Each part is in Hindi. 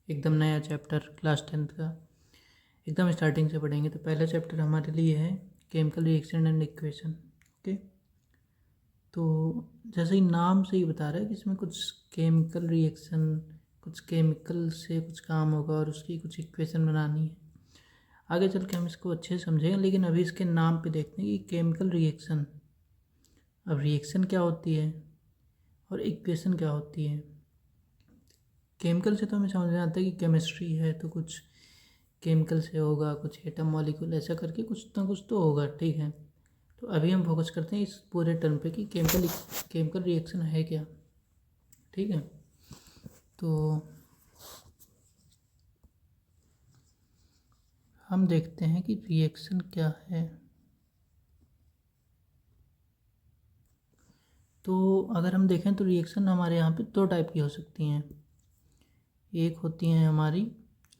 एकदम नया चैप्टर क्लास 10th का, एकदम स्टार्टिंग से पढ़ेंगे। तो पहला चैप्टर हमारे लिए है chemical reaction and equation. Okay, तो जैसे ही नाम से ही बता रहा है कि इसमें कुछ केमिकल रिएक्शन, कुछ केमिकल से कुछ काम होगा और उसकी कुछ इक्वेशन बनानी है। आगे चल के हम इसको अच्छे से समझेंगे, लेकिन अभी इसके नाम पे देखते हैं कि केमिकल रिएक्शन, अब रिएक्शन क्या होती है और इक्वेशन क्या होती है। केमिकल से तो हमें समझ में आता है कि केमिस्ट्री है तो कुछ केमिकल से होगा, कुछ एटम मॉलिक्यूल ऐसा करके कुछ ना कुछ तो होगा, ठीक है। तो अभी हम फोकस करते हैं इस पूरे टर्म पे कि केमिकल रिएक्शन है क्या, ठीक है। तो हम देखते हैं कि रिएक्शन क्या है। तो अगर हम देखें तो रिएक्शन हमारे यहाँ पे दो टाइप की हो सकती हैं। एक होती हैं हमारी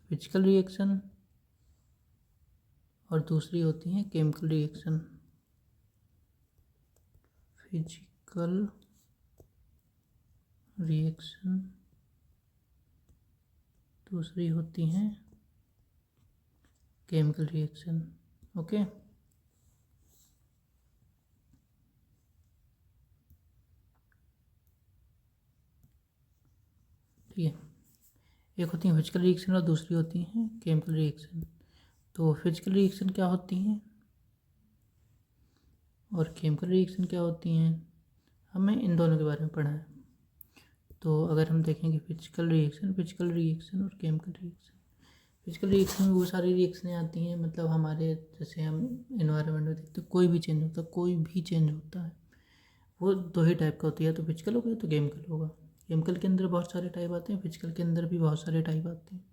फिजिकल रिएक्शन और दूसरी होती हैं केमिकल रिएक्शन। फिजिकल रिएक्शन, दूसरी होती हैं केमिकल रिएक्शन। ओके, ठीक है। एक होती है फिजिकल रिएक्शन और दूसरी होती है केमिकल रिएक्शन। तो फिजिकल रिएक्शन क्या होती हैं और केमिकल रिएक्शन क्या होती हैं, हमें इन दोनों के बारे में पढ़ा है। तो अगर हम देखेंगे फिजिकल रिएक्शन और केमिकल रिएक्शन। फिजिकल रिएक्शन में वो सारी रिएक्शनें आती हैं, मतलब हमारे जैसे हम इन्वायरमेंट में देखते हैं कोई भी चेंज होता है, वो दो ही टाइप का होती है, या तो फिजिकल होगा या तो केमिकल होगा। केमिकल के अंदर बहुत सारे टाइप आते हैं, फिजिकल के अंदर भी बहुत सारे टाइप आते हैं।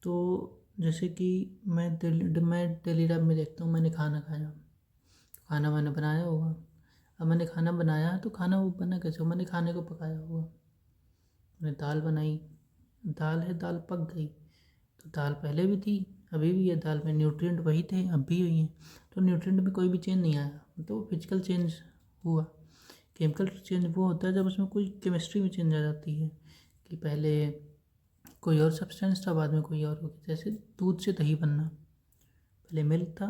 तो जैसे कि मैं डेली लाइफ में देखता हूँ, मैंने खाना खाया, खाना मैंने बनाया होगा। अब मैंने खाना बनाया तो खाना वो बना कैसे, मैंने खाने को पकाया होगा। मैंने दाल बनाई, दाल है, दाल पक गई, तो दाल पहले भी थी अभी भी है, दाल में न्यूट्रिएंट वही थे अब भी हुई हैं, तो न्यूट्रिएंट में कोई भी चेंज नहीं आया, तो वो फिजिकल चेंज हुआ। केमिकल चेंज वो होता है जब उसमें कोई केमिस्ट्री में चेंज आ जाती है, कि पहले कोई और सब्सटेंस था, बाद में कोई और हो गया। जैसे दूध से दही बनना, पहले मिल्क था,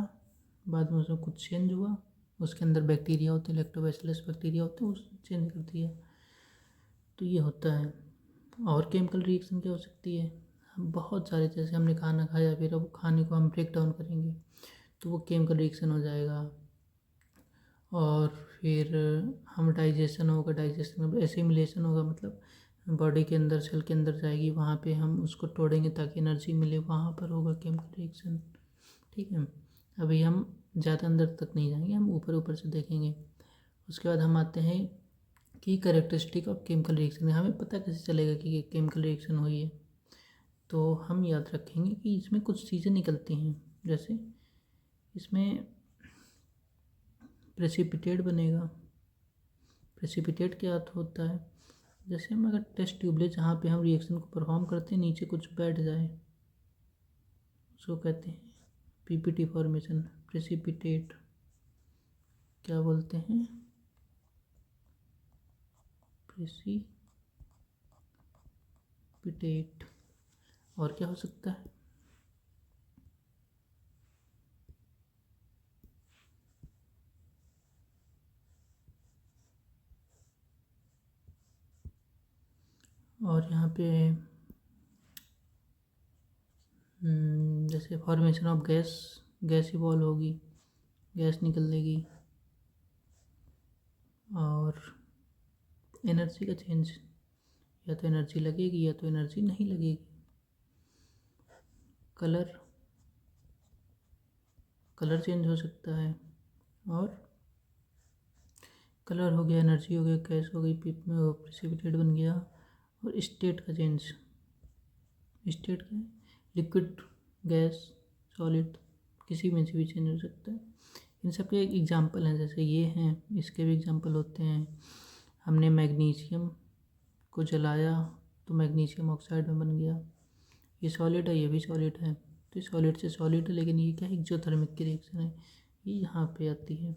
बाद में उसमें कुछ चेंज हुआ, उसके अंदर बैक्टीरिया होते हैं, लैक्टोबैसिलस बैक्टीरिया होते हैं, उस चेंज कर दिया। तो ये होता है। और केमिकल रिएक्शन क्या हो सकती है, हम बहुत सारे, जैसे हमने खाना खाया, फिर अब खाने को हम ब्रेक डाउन करेंगे तो वो केमिकल रिएक्शन हो जाएगा। और फिर हम डाइजेशन में एसिमिलेशन होगा, मतलब बॉडी के अंदर, सेल के अंदर जाएगी, वहाँ पे हम उसको तोड़ेंगे ताकि एनर्जी मिले, वहाँ पर होगा केमिकल रिएक्शन, ठीक है। अभी हम ज़्यादा अंदर तक नहीं जाएंगे, हम ऊपर ऊपर से देखेंगे। उसके बाद हम आते हैं कि कैरेक्टरिस्टिक ऑफ केमिकल रिएक्शन, हमें पता कैसे चलेगा कि ये केमिकल रिएक्शन हुई है। तो हम याद रखेंगे कि इसमें कुछ चीज़ें निकलती हैं, जैसे इसमें प्रेसिपिटेट बनेगा। प्रेसिपिटेट क्या अर्थ होता है, जैसे हम अगर टेस्ट ट्यूबलेट जहाँ पे हम रिएक्शन को परफॉर्म करते हैं, नीचे कुछ बैठ जाए, उसको कहते हैं पीपीटी फॉर्मेशन। प्रेसिपिटेट क्या बोलते हैं, प्रेसिपिटेट। और क्या हो सकता है, और यहाँ पे जैसे formation of gas, gas evolve होगी, गैस निकलेगी। और एनर्जी का चेंज, या तो एनर्जी लगेगी या तो एनर्जी नहीं लगेगी। कलर, कलर चेंज हो सकता है। और कलर हो गया, एनर्जी हो गया, गैस हो गई, प्रेसिपिटेट बन गया। और स्टेट का चेंज, स्टेट का लिक्विड, गैस, सॉलिड, किसी में से भी चेंज हो सकता है। इन सब के एक एग्जाम्पल हैं, जैसे ये हैं, इसके भी एग्जाम्पल होते हैं। हमने मैग्नीशियम को जलाया तो मैग्नीशियम ऑक्साइड में बन गया, ये सॉलिड है, ये भी सॉलिड है, तो ये सॉलिड से सॉलिड है, लेकिन ये क्या है, एक्सोथर्मिक की रिएक्शन है, ये यहाँ पे आती है।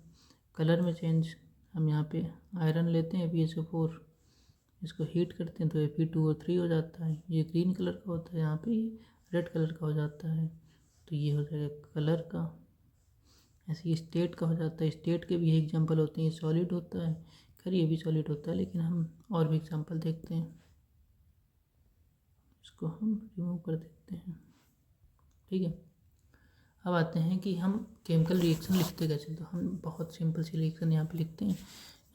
कलर में चेंज, हम यहाँ पे आयरन लेते हैं, PaO4, इसको हीट करते हैं तो Fe2O3 हो जाता है। ये ग्रीन कलर का होता है, यहाँ पे ये रेड कलर का हो जाता है, तो ये हो जाएगा कलर का। ऐसे ही स्टेट का हो जाता है, स्टेट के भी एग्जांपल होते हैं। ये सॉलिड होता है, खैर ये भी सॉलिड होता है, लेकिन हम और भी एग्जांपल देखते हैं। इसको हम रिमूव कर देते हैं, ठीक है। अब आते हैं कि हम केमिकल रिएक्शन लिखते कैसे। तो हम बहुत सिंपल सी रिएक्शन यहाँ पे लिखते हैं।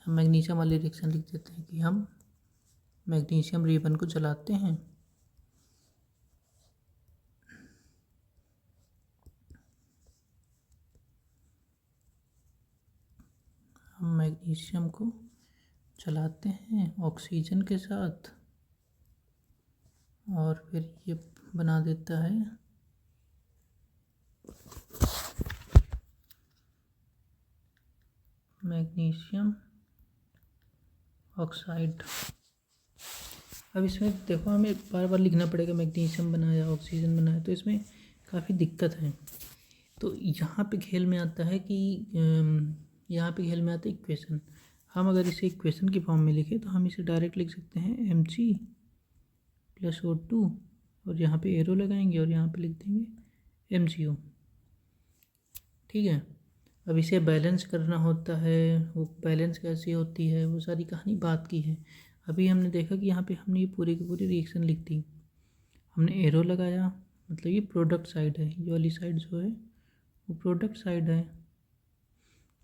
हम मैग्नीशियम वाली रिएक्शन लिख देते हैं कि हम मैग्नीशियम रिबन को जलाते हैं, हम मैग्नीशियम को जलाते हैं ऑक्सीजन के साथ, और फिर ये बना देता है मैग्नीशियम ऑक्साइड। अब इसमें देखो हमें बार बार लिखना पड़ेगा मैग्नीशियम बनाया, ऑक्सीजन बनाया, तो इसमें काफ़ी दिक्कत है। तो यहाँ पे खेल में आता है कि यहाँ पे खेल में आता है इक्वेशन। हम अगर इसे इक्वेशन की फॉर्म में लिखें तो हम इसे डायरेक्ट लिख सकते हैं Mg+O2, और यहाँ पे एरो लगाएंगे और यहाँ पे लिख देंगे MgO, ठीक है। अब इसे बैलेंस करना होता है, वो बैलेंस कैसी होती है वो सारी कहानी बात की है। अभी हमने देखा कि यहाँ पे हमने ये पूरी की पूरी रिएक्शन लिख दी, हमने एरो लगाया, मतलब ये प्रोडक्ट साइड है, ये वाली साइड जो है वो प्रोडक्ट साइड है,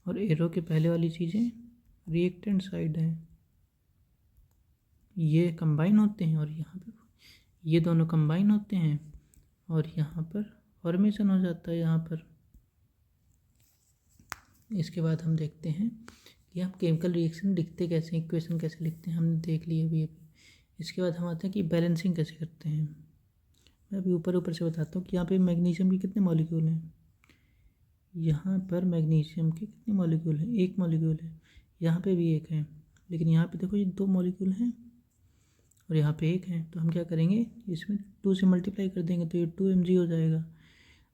और एरो के पहले वाली चीज़ें रिएक्टेंट साइड है। ये कंबाइन होते हैं और यहाँ पे ये दोनों कंबाइन होते हैं, और यहाँ पर फॉर्मेशन हो जाता है यहाँ पर। इसके बाद हम देखते हैं कि हम केमिकल रिएक्शन लिखते कैसे, इक्वेशन कैसे लिखते हैं, हमने देख लिए अभी। इसके बाद हम आते हैं कि बैलेंसिंग कैसे करते हैं। मैं अभी ऊपर ऊपर से बताता हूँ कि यहाँ पे मैग्नीशियम के कितने मॉलिक्यूल हैं। यहाँ पर मैग्नीशियम के कितने मॉलिक्यूल हैं, एक मॉलिक्यूल है। यहाँ पे भी एक है, लेकिन यहाँ पे देखो ये 2 मॉलिक्यूल हैं और यहाँ पे एक है। तो हम क्या करेंगे, इसमें 2 से मल्टीप्लाई कर देंगे तो ये 2 Mg हो जाएगा,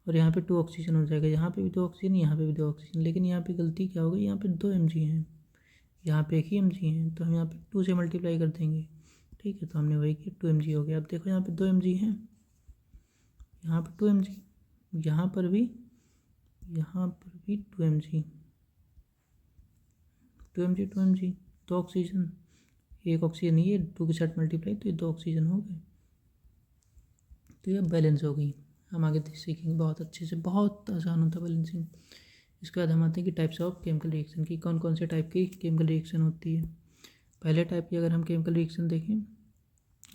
और यहाँ पे 2 ऑक्सीजन हो जाएगा। यहाँ पे भी 2 ऑक्सीजन, यहाँ पे भी 2 ऑक्सीजन, लेकिन यहाँ पे गलती क्या होगी, यहाँ पे 2 Mg हैं, यहाँ पे एक ही Mg हैं, तो हम यहाँ पे 2 से मल्टीप्लाई कर देंगे, ठीक है। तो हमने वही किया, 2 Mg हो गया। अब देखो यहाँ पे 2 Mg हैं, यहाँ पर 2 Mg, यहाँ पर भी 2 Mg, 2 Mg 2 Mg, 2 ऑक्सीजन, एक ऑक्सीजन, ये 2 के साथ मल्टीप्लाई तो ये 2 ऑक्सीजन हो गए, तो ये बैलेंस हो गई। हम आगे सीखेंगे बहुत अच्छे से, बहुत आसान होता है बैलेंसिंग। इसके बाद हम आते हैं कि टाइप्स ऑफ केमिकल रिएक्शन की, कौन कौन से टाइप की केमिकल रिएक्शन होती है। पहले टाइप की अगर हम केमिकल रिएक्शन देखें,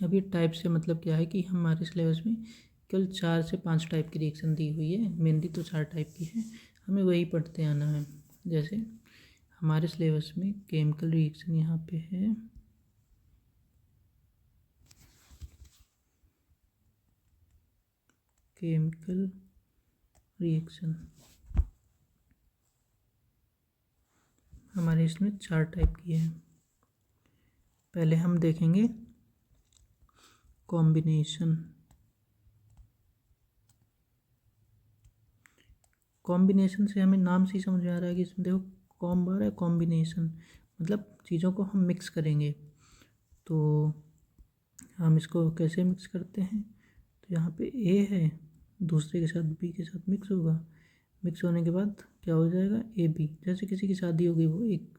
अब ये टाइप से मतलब क्या है कि हमारे सिलेबस में केवल 4 से 5 टाइप की रिएक्शन दी हुई है, मेनली तो 4 टाइप की है, हमें वही पढ़ते आना है। जैसे हमारे सिलेबस में केमिकल रिएक्शन यहाँ पे है केमिकल रिएक्शन, हमारे इसमें 4 टाइप की है। पहले हम देखेंगे कॉम्बिनेशन। कॉम्बिनेशन से हमें नाम से ही समझ में आ रहा है कि इसमें देखो कॉम्ब आ रहा है, कॉम्बिनेशन मतलब चीज़ों को हम मिक्स करेंगे। तो हम इसको कैसे मिक्स करते हैं, तो यहाँ पे ए है, दूसरे के साथ बी के साथ मिक्स होगा, मिक्स होने के बाद क्या हो जाएगा, ए बी। जैसे किसी की शादी हो गई, वो एक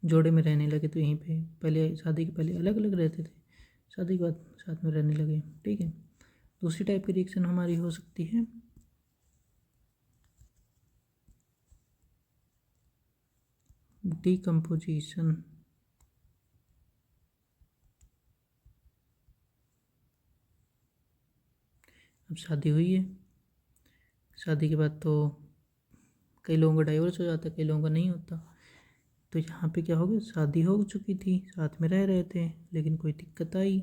जोड़े में रहने लगे, तो यहीं पे पहले शादी के पहले अलग अलग रहते थे, शादी के बाद साथ में रहने लगे, ठीक है। दूसरी टाइप की रिएक्शन हमारी हो सकती है डीकम्पोजिशन। अब शादी हुई है, शादी के बाद तो कई लोगों का डाइवोर्स हो जाता है, कई लोगों का नहीं होता। तो यहाँ पे क्या हो गया, शादी हो चुकी थी, साथ में रह रहे थे, लेकिन कोई दिक्कत आई,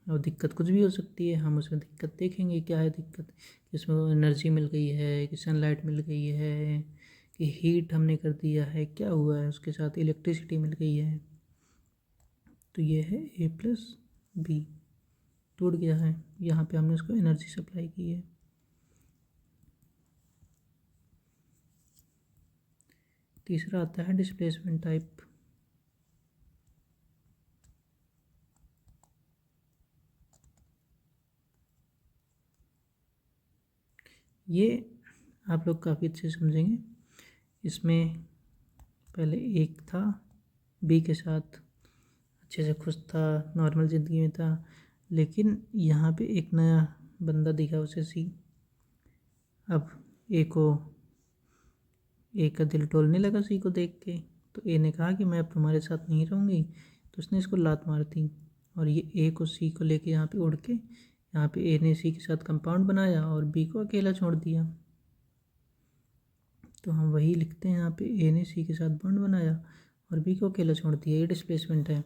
और दिक्कत कुछ भी हो सकती है, हम उसमें दिक्कत देखेंगे क्या है दिक्कत, इसमें एनर्जी मिल गई है, कि सनलाइट मिल गई है, कि हीट हमने कर दिया है, क्या हुआ है, उसके साथ इलेक्ट्रिसिटी मिल गई है। तो ये है A+B, टूट गया है, यहाँ पे हमने उसको एनर्जी सप्लाई की है। तीसरा आता है डिस्प्लेसमेंट टाइप। ये आप लोग काफ़ी अच्छे से समझेंगे। इसमें पहले एक था, बी के साथ अच्छे से खुश था, नॉर्मल ज़िंदगी में था, लेकिन यहाँ पे एक नया बंदा दिखा उसे सी। अब ए का दिल टोलने लगा सी को देख के, तो ए ने कहा कि मैं अब तुम्हारे साथ नहीं रहूँगी, तो उसने इसको लात मार दी और ये ए को सी को लेके यहाँ पे उड़ के, यहाँ पे ए ने सी के साथ कंपाउंड बनाया और बी को अकेला छोड़ दिया। तो हम वही लिखते हैं, यहाँ पे ए ने सी के साथ बॉन्ड बनाया और बी को अकेला छोड़ दिया, ये डिस्प्लेसमेंट है।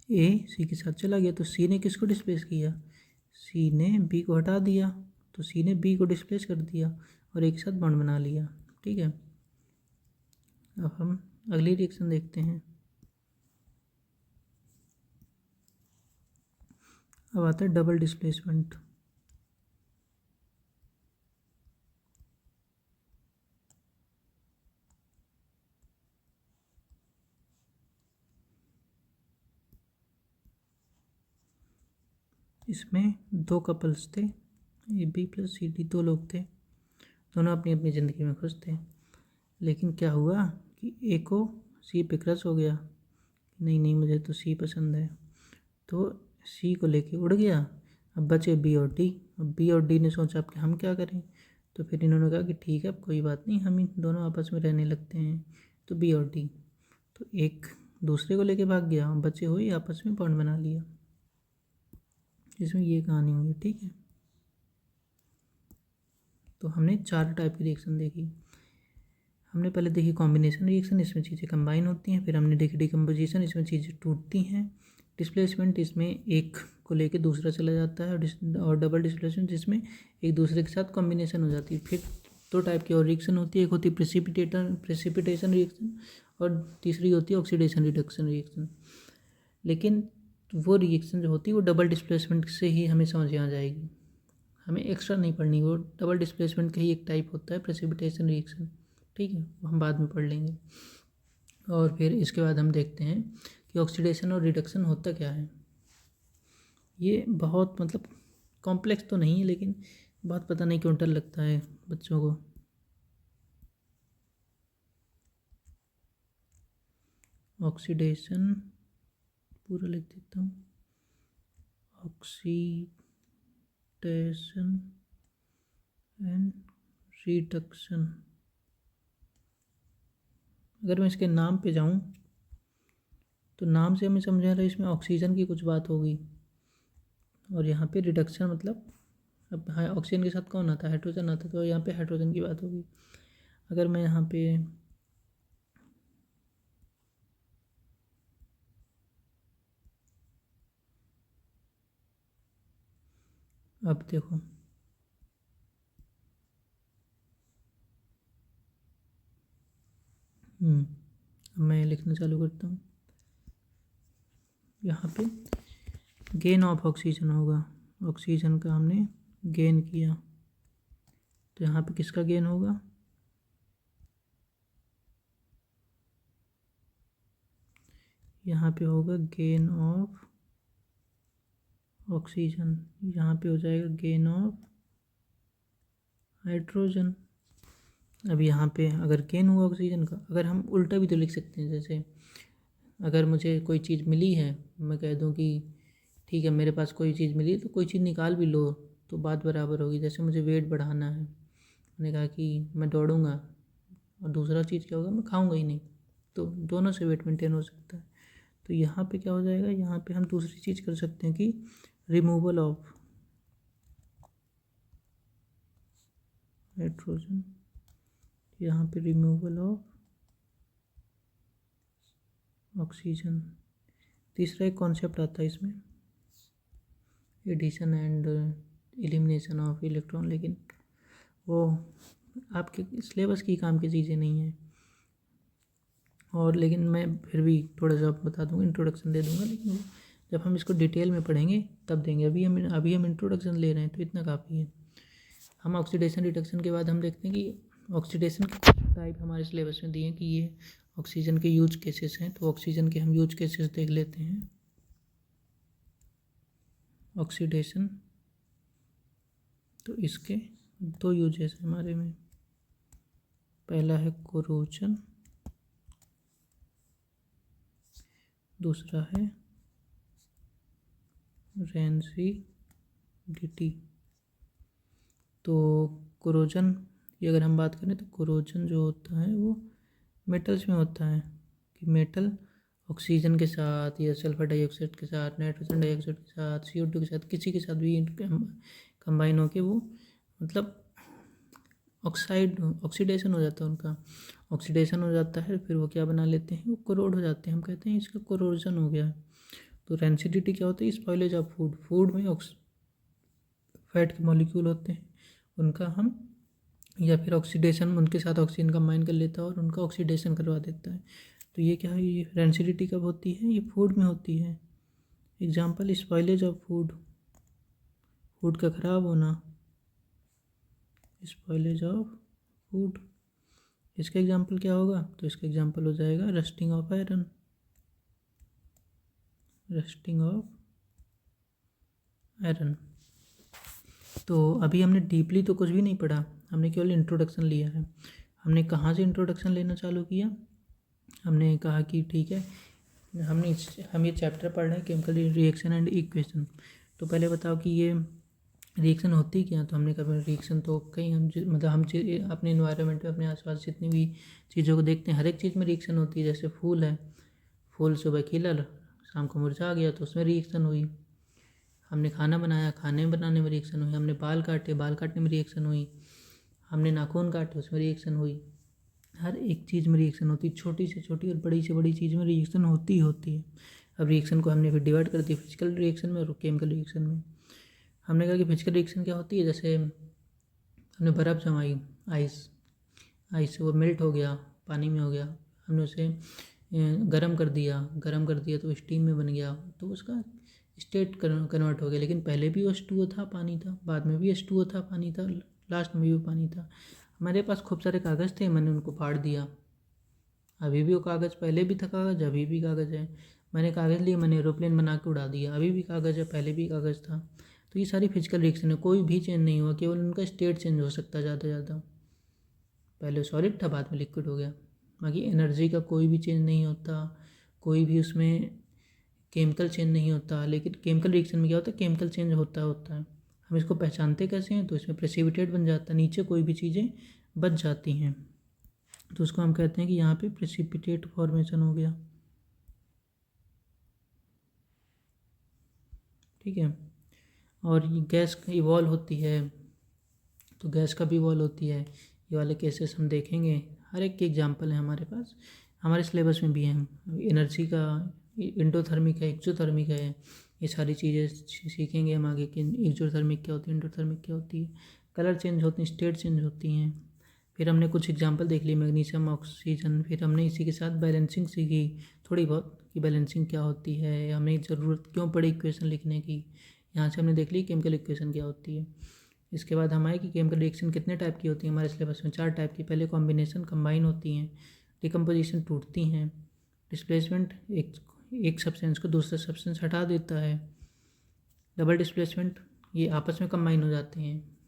ए सी के साथ चला गया, तो सी ने किसको डिस्प्लेस किया, सी ने बी को हटा दिया, तो सी ने बी को डिस्प्लेस कर दिया और एक साथ बॉन्ड बना लिया। ठीक है, अब हम अगली रिएक्शन देखते हैं। अब आता है डबल डिस्प्लेसमेंट। इसमें दो कपल्स थे, A B plus C D, दो लोग थे, दोनों अपनी अपनी ज़िंदगी में खुश थे। लेकिन क्या हुआ कि ए को सी पे क्रश हो गया, नहीं नहीं मुझे तो सी पसंद है, तो सी को लेके उड़ गया। अब बचे बी और डी। अब बी और डी ने सोचा अब कि हम क्या करें, तो फिर इन्होंने कहा कि ठीक है अब कोई बात नहीं, हम ही दोनों आपस में रहने लगते हैं। तो बी और डी, तो एक दूसरे को लेके भाग गया, बचे हुए आपस में बॉन्ड बना लिया। इसमें ये कहानी हुई। ठीक है, तो हमने 4 टाइप की रिएक्शन देखी। हमने पहले देखी कॉम्बिनेशन रिएक्शन, इसमें चीज़ें कंबाइन होती हैं। फिर हमने देखी डिकम्पोजिशन, इसमें चीज़ें टूटती हैं। डिस्प्लेसमेंट, इसमें एक को लेके दूसरा चला जाता है। और डबल डिस्प्लेसमेंट, जिसमें एक दूसरे के साथ कॉम्बिनेशन हो जाती है। फिर 2 टाइप की और रिएक्शन होती है, एक होती है प्रेसिपिटेशन रिएक्शन और तीसरी होती है ऑक्सीडेशन रिडक्शन रिएक्शन। लेकिन वो रिएक्शन जो होती है वो डबल डिस्प्लेसमेंट से ही हमें समझ आ जाएगी, हमें एक्स्ट्रा नहीं पढ़नी। वो डबल डिस्प्लेसमेंट का ही एक टाइप होता है प्रेसिपिटेशन रिएक्शन। ठीक है, वो हम बाद में पढ़ लेंगे। और फिर इसके बाद हम देखते हैं कि ऑक्सीडेशन और रिडक्शन होता क्या है। ये बहुत मतलब कॉम्प्लेक्स तो नहीं है, लेकिन बहुत पता नहीं क्यों डर लगता है बच्चों को। ऑक्सीडेशन पूरा लिख देता हूँ, ऑक्सीडेशन एंड रिडक्शन। अगर मैं इसके नाम पे जाऊँ तो नाम से हमें समझ आ रहा है इसमें ऑक्सीजन की कुछ बात होगी, और यहाँ पे रिडक्शन मतलब अब हाँ ऑक्सीजन के साथ कौन आता है, हाइड्रोजन आता है, तो यहाँ पे हाइड्रोजन की बात होगी। अगर मैं यहाँ पे अब देखो अब मैं लिखना चालू करता हूँ। यहाँ पे गेन ऑफ ऑक्सीजन होगा, ऑक्सीजन का हमने गेन किया, तो यहाँ पे किसका गेन होगा, यहाँ पे होगा गेन ऑफ ऑक्सीजन, यहाँ पे हो जाएगा गेन ऑफ हाइड्रोजन। अब यहाँ पे अगर गेन हुआ ऑक्सीजन का, अगर हम उल्टा भी तो लिख सकते हैं, जैसे अगर मुझे कोई चीज़ मिली है, मैं कह दूँ कि ठीक है मेरे पास कोई चीज़ मिली, तो कोई चीज़ निकाल भी लो तो बात बराबर होगी। जैसे मुझे वेट बढ़ाना है, मैंने कहा कि मैं दौड़ूंगा, और दूसरा चीज़ क्या होगा, मैं खाऊंगा ही नहीं, तो दोनों से वेट मेंटेन हो सकता है। तो यहाँ पे क्या हो जाएगा, यहाँ पे हम दूसरी चीज़ कर सकते हैं कि रिमूवल ऑफ हाइड्रोजन, यहाँ पे रिमूवल ऑफ ऑक्सीजन। तीसरा एक कॉन्सेप्ट आता है इसमें, addition and elimination of electron, लेकिन वो आपके सिलेबस की काम की चीज़ें नहीं है। और लेकिन मैं फिर भी थोड़ा सा बता दूंगा, इंट्रोडक्शन दे दूंगा, लेकिन जब हम इसको डिटेल में पढ़ेंगे तब देंगे। अभी हम इंट्रोडक्शन ले रहे हैं तो इतना काफ़ी है। हम ऑक्सीडेशन रिडक्शन के बाद हम देखते हैं कि ऑक्सीडेशन के कुछ टाइप हमारे सिलेबस में दिए हैं कि ये ऑक्सीजन के यूज केसेस हैं, तो ऑक्सीजन के हम यूज केसेस देख लेते हैं। ऑक्सीडेशन तो इसके दो यूजेस हैं हमारे में। पहला है कोरोजन, दूसरा है रेंसिडिटी। तो कोरोजन की अगर हम बात करें तो कोरोजन जो होता है वो मेटल्स में होता है कि मेटल ऑक्सीजन के साथ या सल्फर डाइऑक्साइड के साथ, नाइट्रोजन डाइऑक्साइड के साथ, CO2 के साथ, किसी के साथ भी कंबाइन होके वो मतलब ऑक्सीडेशन हो जाता है उनका, ऑक्सीडेशन हो जाता है। फिर वो क्या बना लेते हैं, वो कोरोड हो जाते हैं। हम कहते हैं इसका कोरोजन हो गया। तो रेंसिडिटी क्या होता है, स्पॉइलेज ऑफ फूड। फूड में फैट के मॉलिक्यूल होते हैं, उनका हम या फिर ऑक्सीडेशन, उनके साथ ऑक्सीजन कंबाइन कर लेता है और उनका ऑक्सीडेशन करवा देता है। तो ये क्या है, ये रेंसिडिटी कब होती है, ये फूड में होती है। Example spoilage of food, food का ख़राब होना, स्पॉइलेज ऑफ फूड। इसका एग्जाम्पल क्या होगा, तो इसका एग्जाम्पल हो जाएगा rusting of iron, rusting of iron. तो अभी हमने डीपली तो कुछ भी नहीं पढ़ा, हमने केवल इंट्रोडक्शन लिया है। हमने कहाँ से इंट्रोडक्शन लेना चालू किया, हमने कहा कि ठीक है हम ये चैप्टर पढ़ रहे हैं केमिकल रिएक्शन एंड इक्वेशन। तो पहले बताओ कि ये रिएक्शन होती क्या। तो हमने कहा रिएक्शन तो कहीं हम अपने इन्वायरमेंट में, अपने आसपास जितनी भी चीज़ों को देखते हैं, हर एक चीज़ में रिएक्शन होती है। जैसे फूल है, फूल सुबह खिला, शाम को मुरझा गया, तो उसमें रिएक्शन हुई। हमने खाना बनाया, खाने बनाने में रिएक्शन हुई। हमने बाल काटे, बाल काटने में रिएक्शन हुई। हमने नाखून काटे, उसमें रिएक्शन हुई। हर एक चीज़ में रिएक्शन होती है, छोटी से छोटी और बड़ी से बड़ी चीज़ में रिएक्शन होती ही होती है। अब रिएक्शन को हमने फिर डिवाइड कर दिया फिजिकल रिएक्शन में और केमिकल रिएक्शन में। हमने कहा कि फिजिकल रिएक्शन क्या होती है, जैसे हमने बर्फ़ जमाई, आइस वो मेल्ट हो गया, पानी में हो गया, हमने उसे गर्म कर दिया तो स्टीम में बन गया, तो उसका स्टेट कन्वर्ट हो गया। लेकिन पहले भी वो H2O था, पानी था, बाद में भी H2O था, पानी था, लास्ट में भी वो पानी था। हमारे पास खूब सारे कागज़ थे, मैंने उनको फाड़ दिया, अभी भी वो कागज़, पहले भी था कागज़, अभी भी कागज़ है। मैंने कागज़ लिए, मैंने एरोप्लेन बना के उड़ा दिया, अभी भी कागज़ है, पहले भी कागज़ था। तो ये सारी फिजिकल रिएक्शन है, कोई भी चेंज नहीं हुआ, केवल उनका स्टेट चेंज हो सकता है ज़्यादा से ज़्यादा। पहले सॉलिड था, बाद में लिक्विड हो गया। बाकी एनर्जी का कोई भी चेंज नहीं होता, कोई भी उसमें केमिकल चेंज नहीं होता। लेकिन केमिकल रिएक्शन में क्या होता है, केमिकल चेंज होता है। हम इसको पहचानते कैसे हैं, तो इसमें प्रेसिपिटेट बन जाता है, नीचे कोई भी चीज़ें बच जाती हैं, तो उसको हम कहते हैं कि यहाँ पे प्रेसिपिटेट फॉर्मेशन हो गया। ठीक है। और ये गैस इवॉल्व होती है, तो गैस का भी इवॉल्व होती है। ये वाले केसेस हम देखेंगे, हर एक के एग्जांपल है हमारे पास, हमारे सिलेबस में भी हैं। एनर्जी का इंडोथर्मिक है, एक्सोथर्मिक है, ये सारी चीज़ें सीखेंगे हम आगे कि एक्सोथर्मिक क्या होती है, इंडोथर्मिक क्या होती है। कलर चेंज होती हैं, स्टेट चेंज होती हैं। फिर हमने कुछ एग्जांपल देख ली, मैग्नीशियम, ऑक्सीजन। फिर हमने इसी के साथ बैलेंसिंग सीखी थोड़ी बहुत कि बैलेंसिंग क्या होती है, हमें ज़रूरत क्यों पड़ी इक्वेशन लिखने की। यहाँ से हमने देख ली केमिकल इक्वेशन क्या होती है। इसके बाद हम आए कि केमिकल रिएक्शन कितने टाइप की होती है हमारे सिलेबस में, 4 टाइप की। पहले कॉम्बिनेशन, कंबाइन होती हैं। डिकम्पोजिशन, टूटती हैं। डिस्प्लेसमेंट, एक सब्सटेंस को दूसरा सब्सटेंस हटा देता है। डबल डिस्प्लेसमेंट, ये आपस में कंबाइन हो जाते हैं।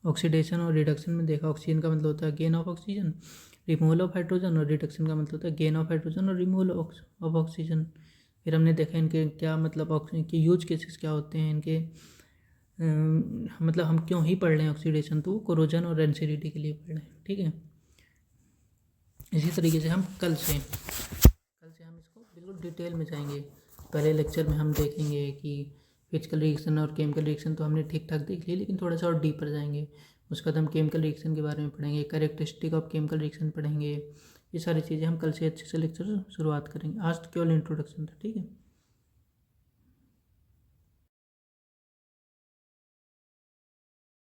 ऑक्सीडेशन और रिडक्शन में देखा, ऑक्सीजन का मतलब होता है gain of oxygen, removal of hydrogen, और रिडक्शन का मतलब होता है गेन ऑफ हाइड्रोजन और रिमूवल ऑफ ऑक्सीजन। फिर हमने देखा इनके क्या मतलब, ऑक्सीजन के यूज केसेस क्या होते हैं, इनके मतलब हम क्यों ही पढ़ रहे हैं ऑक्सीडेशन, तो कोरोजन और रेंसिडिटी के लिए पढ़ रहे हैं। ठीक है। इसी तरीके से हम कल से हम इसको बिल्कुल डिटेल में जाएंगे। पहले लेक्चर में हम देखेंगे कि फिजिकल रिएक्शन और केमिकल रिएक्शन तो हमने ठीक ठाक देख ली, लेकिन थोड़ा सा और डीपर जाएंगे। उसके बाद हम केमिकल रिएक्शन के बारे में पढ़ेंगे, कैरेक्टरिस्टिक ऑफ केमिकल रिएक्शन पढ़ेंगे। ये सारी चीज़ें हम कल से अच्छे से लेक्चर शुरुआत करेंगे। आज तो केवल इंट्रोडक्शन था। ठीक है।